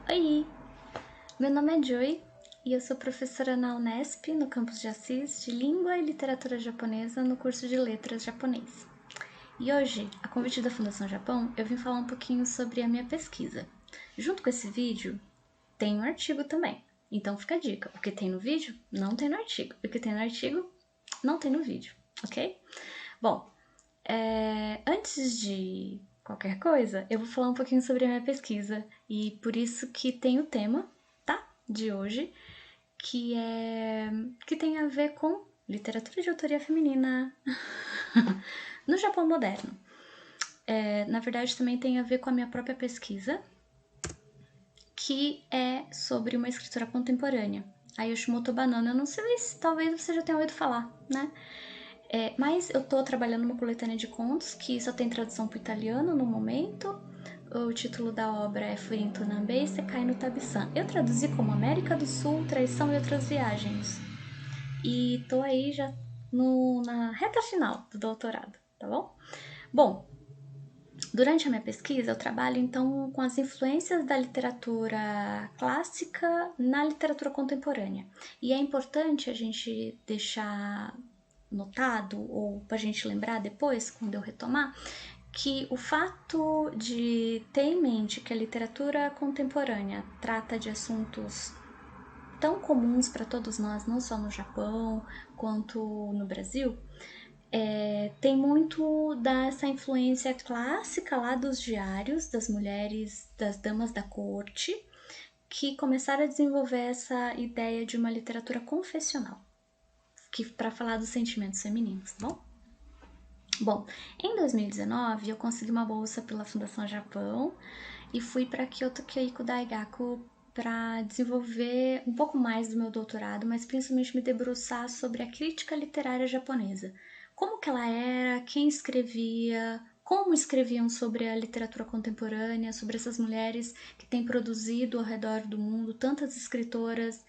Oi, meu nome é Joy e eu sou professora na Unesp, no campus de Assis, de Língua e Literatura Japonesa no curso de Letras Japonês. E hoje, a convite da Fundação Japão, eu vim falar um pouquinho sobre a minha pesquisa. Junto com esse vídeo, tem um artigo também. Então fica a dica, o que tem no vídeo, não tem no artigo. O que tem no artigo, não tem no vídeo, ok? Bom, antes de qualquer coisa, eu vou falar um pouquinho sobre a minha pesquisa e por isso que tem o tema, tá? De hoje, que tem a ver com literatura de autoria feminina no Japão moderno. Na verdade, também tem a ver com a minha própria pesquisa, que é sobre uma escritora contemporânea, a Yoshimoto Banana. Eu não sei se talvez você já tenha ouvido falar, né? Mas eu tô trabalhando numa coletânea de contos que só tem tradução para o italiano no momento. O título da obra é Furinto Nambei Sekai no Tabi-san. Eu traduzi como América do Sul, Traição e Outras Viagens. E tô aí já na reta final do doutorado, tá bom? Bom, durante a minha pesquisa eu trabalho então com as influências da literatura clássica na literatura contemporânea. E é importante a gente deixar notado, ou para a gente lembrar depois, quando eu retomar, que o fato de ter em mente que a literatura contemporânea trata de assuntos tão comuns para todos nós, não só no Japão quanto no Brasil, tem muito dessa influência clássica lá dos diários das mulheres, das damas da corte, que começaram a desenvolver essa ideia de uma literatura confessional, que para falar dos sentimentos femininos, tá bom? Bom, em 2019 eu consegui uma bolsa pela Fundação Japão e fui para Kyoto Kyoiku Daigaku para desenvolver um pouco mais do meu doutorado, mas principalmente me debruçar sobre a crítica literária japonesa. Como que ela era, quem escrevia, como escreviam sobre a literatura contemporânea, sobre essas mulheres que têm produzido ao redor do mundo tantas escritoras,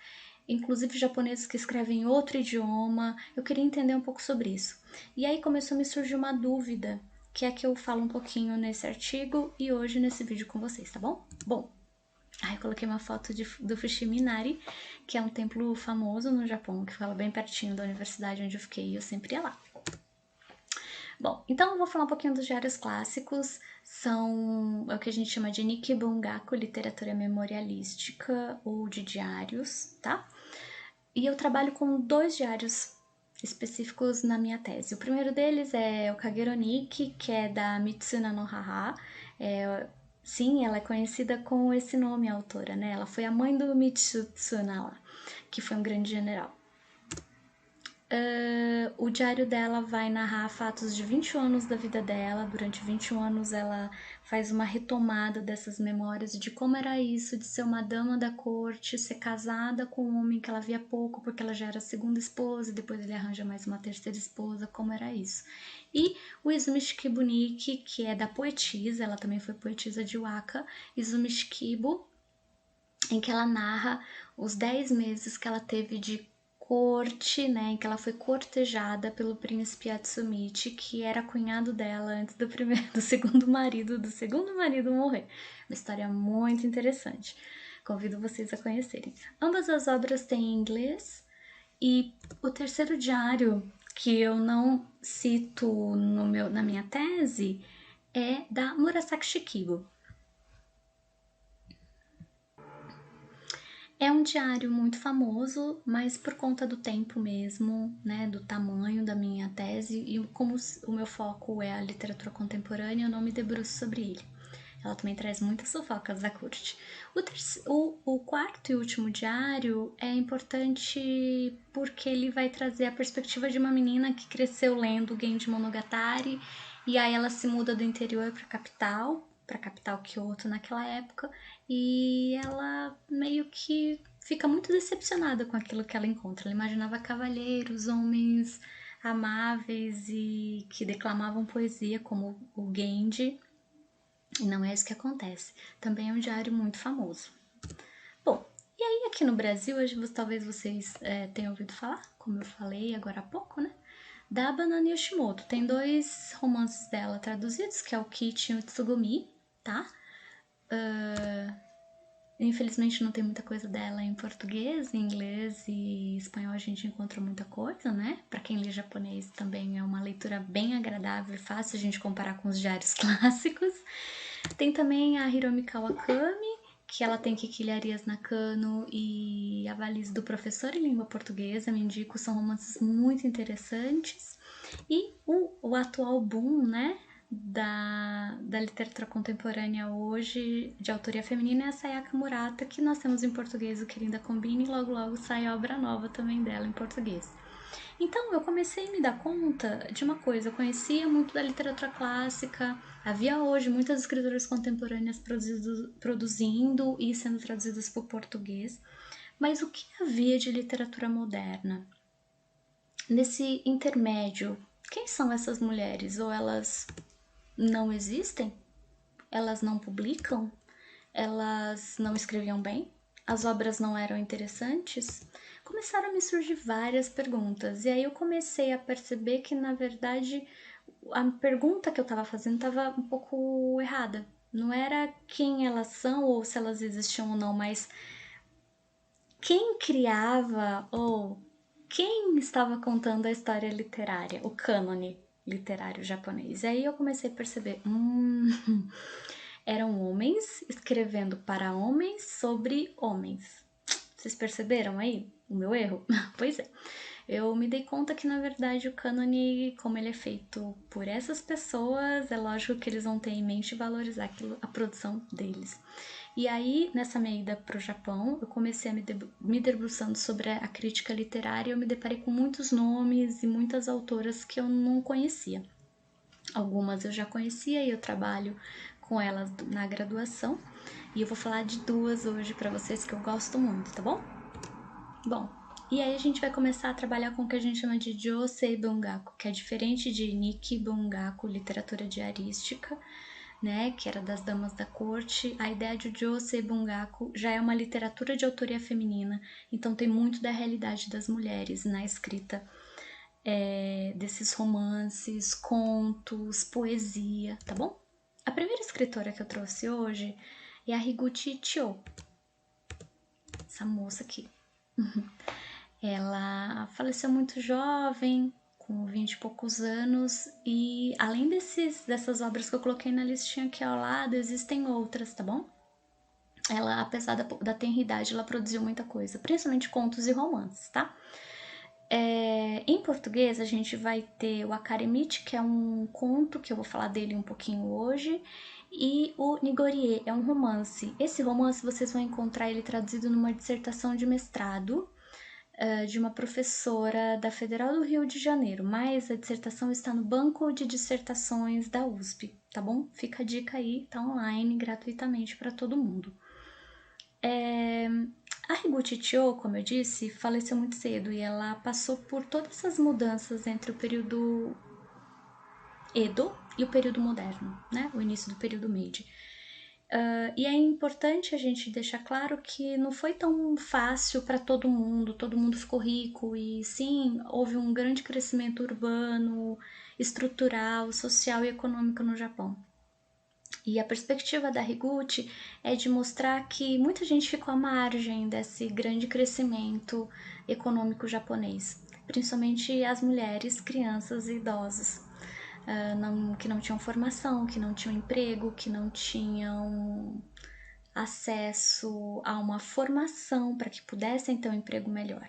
inclusive japoneses que escrevem em outro idioma. Eu queria entender um pouco sobre isso. E aí começou a me surgir uma dúvida, que é que eu falo um pouquinho nesse artigo e hoje nesse vídeo com vocês, tá bom? Bom, aí eu coloquei uma foto do Fushimi Inari, que é um templo famoso no Japão, que fala bem pertinho da universidade onde eu fiquei e eu sempre ia lá. Bom, então eu vou falar um pouquinho dos diários clássicos, são o que a gente chama de Nikibungaku, literatura memorialística ou de diários, tá? E eu trabalho com 2 diários específicos na minha tese. O primeiro deles é o Kageroniki, que é da Mitsuna no Haha. Sim, ela é conhecida com esse nome, a autora, né? Ela foi a mãe do Mitsuna lá, que foi um grande general. O diário dela vai narrar fatos de 21 anos da vida dela. Durante 21 anos ela faz uma retomada dessas memórias de como era isso de ser uma dama da corte, ser casada com um homem que ela via pouco porque ela já era a segunda esposa e depois ele arranja mais uma terceira esposa, como era isso. E o Izumi Shikibuniki, que é da poetisa, ela também foi poetisa de waka, Izumi Shikibu, em que ela narra os 10 meses que ela teve de corte, né, em que ela foi cortejada pelo príncipe Atsumichi, que era cunhado dela antes do segundo marido morrer. Uma história muito interessante. Convido vocês a conhecerem. Ambas as obras têm em inglês e o terceiro diário, que eu não cito na minha tese, é da Murasaki Shikibu. É um diário muito famoso, mas por conta do tempo mesmo, né, do tamanho da minha tese e como o meu foco é a literatura contemporânea, eu não me debruço sobre ele. Ela também traz muitas fofocas da corte. O quarto e último diário é importante porque ele vai trazer a perspectiva de uma menina que cresceu lendo Genji Monogatari e aí ela se muda do interior para a capital Kyoto naquela época, e ela meio que fica muito decepcionada com aquilo que ela encontra. Ela imaginava cavalheiros, homens amáveis e que declamavam poesia como o Genji, e não é isso que acontece. Também é um diário muito famoso. Bom, e aí aqui no Brasil, hoje talvez vocês tenham ouvido falar, como eu falei agora há pouco, né? Da Banana Yoshimoto. Tem 2 romances dela traduzidos, que é o Kichi e o Tsugumi, tá? Infelizmente não tem muita coisa dela em português, em inglês e espanhol a gente encontra muita coisa, né? Para quem lê japonês também é uma leitura bem agradável e fácil a gente comparar com os diários clássicos. Tem também a Hiromi Kawakami, que ela tem Kikilharias Nakano e A Valise do Professor em Língua Portuguesa, me indico, são romances muito interessantes. E o atual boom, né, da literatura contemporânea hoje, de autoria feminina, é a Sayaka Murata, que nós temos em português o Que Linda Combina, e logo logo sai obra nova também dela em português. Então eu comecei a me dar conta de uma coisa, eu conhecia muito da literatura clássica, havia hoje muitas escritoras contemporâneas produzindo e sendo traduzidas para o português, mas o que havia de literatura moderna? Nesse intermédio, quem são essas mulheres? Ou elas não existem? Elas não publicam? Elas não escreviam bem? As obras não eram interessantes? Começaram a me surgir várias perguntas. E aí eu comecei a perceber que, na verdade, a pergunta que eu estava fazendo estava um pouco errada. Não era quem elas são ou se elas existiam ou não, mas quem criava ou quem estava contando a história literária, o cânone literário japonês. E aí eu comecei a perceber, eram homens escrevendo para homens sobre homens. Vocês perceberam aí o meu erro? Pois é. Eu me dei conta que, na verdade, o cânone, como ele é feito por essas pessoas, é lógico que eles vão ter em mente valorizar a produção deles. E aí, nessa minha ida para o Japão, eu comecei a me debruçando sobre a crítica literária e eu me deparei com muitos nomes e muitas autoras que eu não conhecia. Algumas eu já conhecia e eu trabalho com elas na graduação. E eu vou falar de duas hoje para vocês que eu gosto muito, tá bom? Bom, e aí a gente vai começar a trabalhar com o que a gente chama de Josei Bungaku, que é diferente de Nikki Bungaku, literatura diarística, né, que era das damas da corte. A ideia de Josei Bungaku já é uma literatura de autoria feminina, então tem muito da realidade das mulheres na escrita desses romances, contos, poesia, tá bom? A primeira escritora que eu trouxe hoje é a Higuchi Chiyo, essa moça aqui. Ela faleceu muito jovem, com 20 e poucos anos, e além dessas obras que eu coloquei na listinha aqui ao lado, existem outras, tá bom? Ela, apesar da tenridade, ela produziu muita coisa, principalmente contos e romances, tá? Em português, a gente vai ter o Akaremichi, que é um conto, que eu vou falar dele um pouquinho hoje, e o Nigorie, é um romance. Esse romance vocês vão encontrar ele traduzido numa dissertação de mestrado, de uma professora da Federal do Rio de Janeiro, mas a dissertação está no banco de dissertações da USP, tá bom? Fica a dica aí, tá online gratuitamente para todo mundo. A Higuchi Chiyo, como eu disse, faleceu muito cedo e ela passou por todas essas mudanças entre o período Edo e o período moderno, né? O início do período Meiji. E é importante a gente deixar claro que não foi tão fácil para todo mundo ficou rico e sim, houve um grande crescimento urbano, estrutural, social e econômico no Japão. E a perspectiva da Higuchi é de mostrar que muita gente ficou à margem desse grande crescimento econômico japonês, principalmente as mulheres, crianças e idosos. Que não tinham formação, que não tinham emprego, que não tinham acesso a uma formação para que pudessem ter um emprego melhor.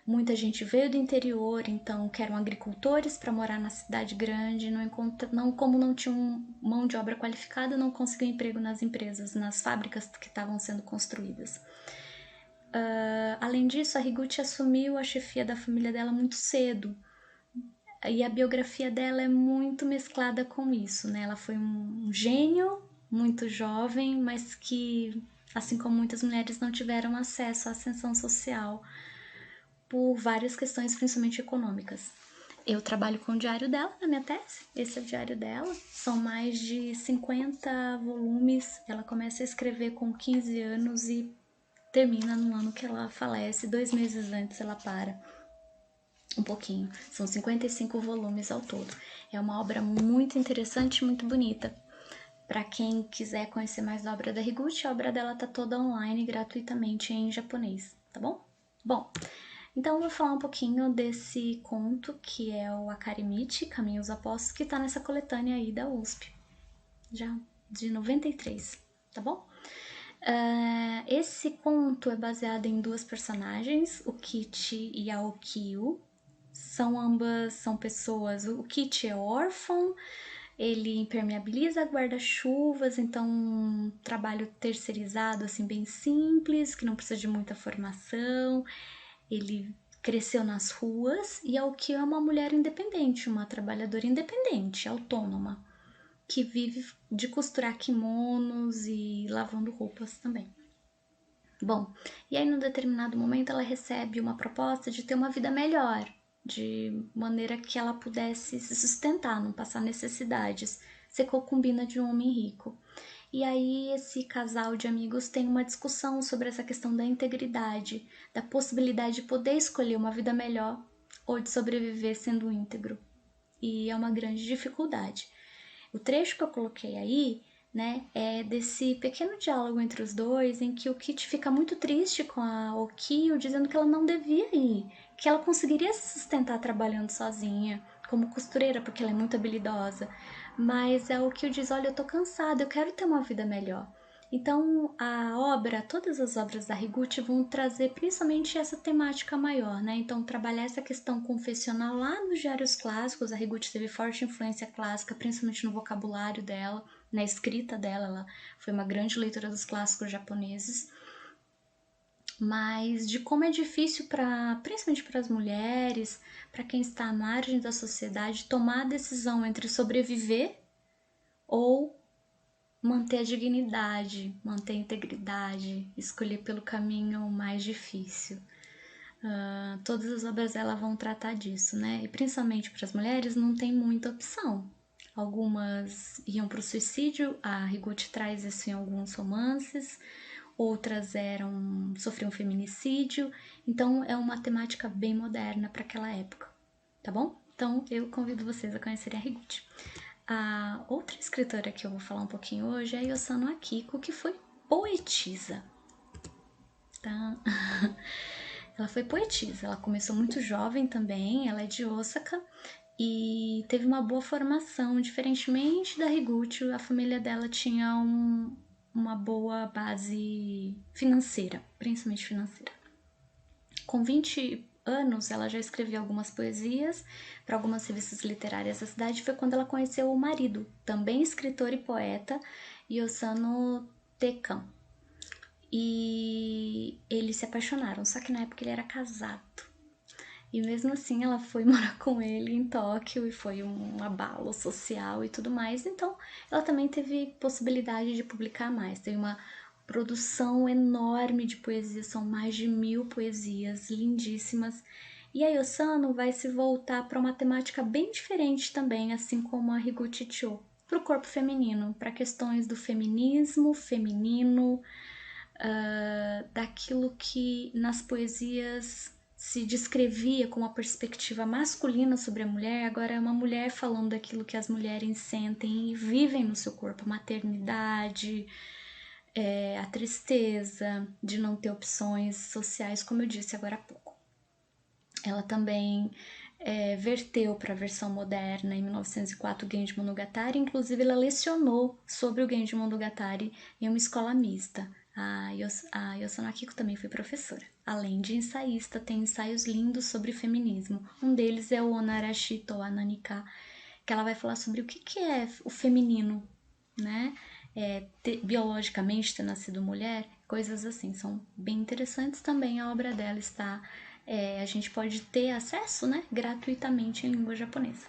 Muita gente veio do interior, então que eram agricultores para morar na cidade grande, como não tinham mão de obra qualificada, não conseguiam emprego nas empresas, nas fábricas que estavam sendo construídas. Além disso, a Higuchi assumiu a chefia da família dela muito cedo, e a biografia dela é muito mesclada com isso, né? Ela foi um gênio muito jovem, mas que, assim como muitas mulheres, não tiveram acesso à ascensão social por várias questões, principalmente econômicas. Eu trabalho com o diário dela na minha tese, esse é o diário dela, são mais de 50 volumes, ela começa a escrever com 15 anos e termina no ano que ela falece, 2 meses antes ela para. Um pouquinho, são 55 volumes ao todo. É uma obra muito interessante e muito bonita. Para quem quiser conhecer mais da obra da Higuchi, a obra dela tá toda online gratuitamente em japonês, tá bom? Bom, então eu vou falar um pouquinho desse conto que é o Akarimichi, Caminhos Opostos, que tá nessa coletânea aí da USP, já de 93, tá bom? Esse conto é baseado em duas personagens, o Kichi e a Okio. São pessoas. O Kichi é órfão, ele impermeabiliza guarda-chuvas, então um trabalho terceirizado, assim, bem simples, que não precisa de muita formação. Ele cresceu nas ruas e a Okio é uma mulher independente, uma trabalhadora independente, autônoma, que vive de costurar kimonos e lavando roupas também. Bom, e aí num determinado momento ela recebe uma proposta de ter uma vida melhor, de maneira que ela pudesse se sustentar, não passar necessidades, ser concubina de um homem rico. E aí esse casal de amigos tem uma discussão sobre essa questão da integridade, da possibilidade de poder escolher uma vida melhor ou de sobreviver sendo íntegro. E é uma grande dificuldade. O trecho que eu coloquei aí, né, é desse pequeno diálogo entre os dois, em que o Kit fica muito triste com a Okio, dizendo que ela não devia ir, que ela conseguiria se sustentar trabalhando sozinha, como costureira, porque ela é muito habilidosa. Mas a Okio diz, olha, eu tô cansada, eu quero ter uma vida melhor. Então, todas as obras da Higuchi vão trazer principalmente essa temática maior, né? Então, trabalhar essa questão confessional lá nos diários clássicos. A Higuchi teve forte influência clássica, principalmente no vocabulário dela, na escrita dela. Ela foi uma grande leitora dos clássicos japoneses. Mas de como é difícil, principalmente para as mulheres, para quem está à margem da sociedade, tomar a decisão entre sobreviver ou manter a dignidade, manter a integridade, escolher pelo caminho mais difícil. Todas as obras dela vão tratar disso, né? E principalmente para as mulheres não tem muita opção. Algumas iam para o suicídio, a Higuchi traz isso em alguns romances, outras sofriam feminicídio, então é uma temática bem moderna para aquela época, tá bom? Então eu convido vocês a conhecerem a Higuchi. A outra escritora que eu vou falar um pouquinho hoje é a Yosano Akiko, que foi poetisa. Tá? Ela foi poetisa, ela começou muito jovem também, ela é de Osaka e teve uma boa formação, diferentemente da Higuchi, a família dela tinha uma boa base financeira, principalmente financeira. Com 20 anos, ela já escrevia algumas poesias para algumas revistas literárias da cidade. Foi quando ela conheceu o marido, também escritor e poeta, Yosano Tekan. E eles se apaixonaram, só que na época ele era casado. E mesmo assim ela foi morar com ele em Tóquio e foi um abalo social e tudo mais. Então ela também teve possibilidade de publicar mais. Teve uma produção enorme de poesias, são mais de 1000 poesias lindíssimas. E a Yosano vai se voltar para uma temática bem diferente também, assim como a Higuchi Cho, para o corpo feminino, para questões do feminismo, feminino, daquilo que nas poesias se descrevia com uma perspectiva masculina sobre a mulher, agora é uma mulher falando daquilo que as mulheres sentem e vivem no seu corpo, a maternidade, a tristeza de não ter opções sociais, como eu disse agora há pouco. Ela também verteu para a versão moderna, em 1904, o Genji Monogatari. Inclusive, ela lecionou sobre o Genji Monogatari em uma escola mista. A Yosano Akiko também foi professora. Além de ensaísta, tem ensaios lindos sobre feminismo. Um deles é o Onarashi to Ananika, que ela vai falar sobre o que é o feminino, né? Biologicamente ter nascido mulher, coisas assim. São bem interessantes também. A obra dela está... a gente pode ter acesso, né, gratuitamente em língua japonesa.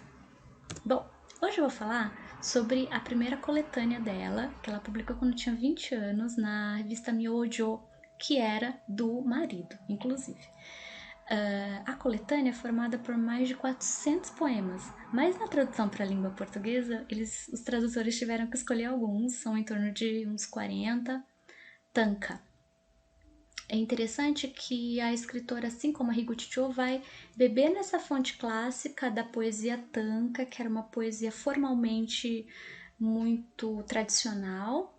Bom, hoje eu vou falar sobre a primeira coletânea dela, que ela publicou quando tinha 20 anos, na revista Myojo, que era do marido, inclusive. A coletânea é formada por mais de 400 poemas, mas na tradução para a língua portuguesa, os tradutores tiveram que escolher alguns, são em torno de uns 40, tanka. É interessante que a escritora, assim como a Higuchi Cho, vai beber nessa fonte clássica da poesia tanka, que era uma poesia formalmente muito tradicional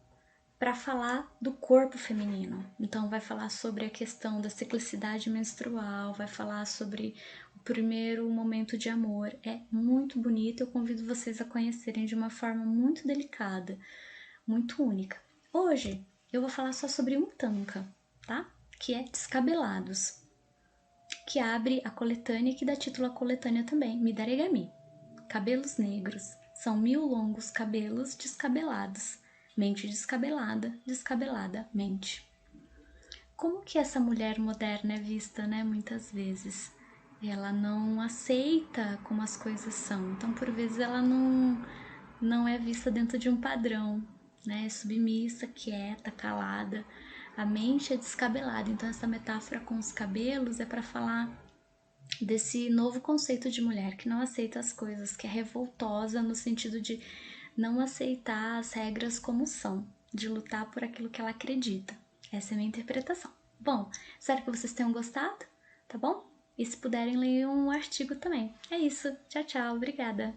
para falar do corpo feminino. Então vai falar sobre a questão da ciclicidade menstrual, vai falar sobre o primeiro momento de amor. É muito bonito, eu convido vocês a conhecerem de uma forma muito delicada, muito única. Hoje eu vou falar só sobre um tanka, tá? Que é Descabelados, que abre a coletânea e que dá título à coletânea também, Midaregami. Cabelos negros, são 1000 longos cabelos descabelados. Mente descabelada, descabelada mente. Como que essa mulher moderna é vista, né, muitas vezes? Ela não aceita como as coisas são. Então, por vezes, ela não é vista dentro de um padrão, né? É submissa, quieta, calada. A mente é descabelada. Então, essa metáfora com os cabelos é para falar desse novo conceito de mulher que não aceita as coisas, que é revoltosa no sentido de não aceitar as regras como são, de lutar por aquilo que ela acredita. Essa é a minha interpretação. Bom, espero que vocês tenham gostado, tá bom? E se puderem, leiam um artigo também. É isso. Tchau, tchau. Obrigada.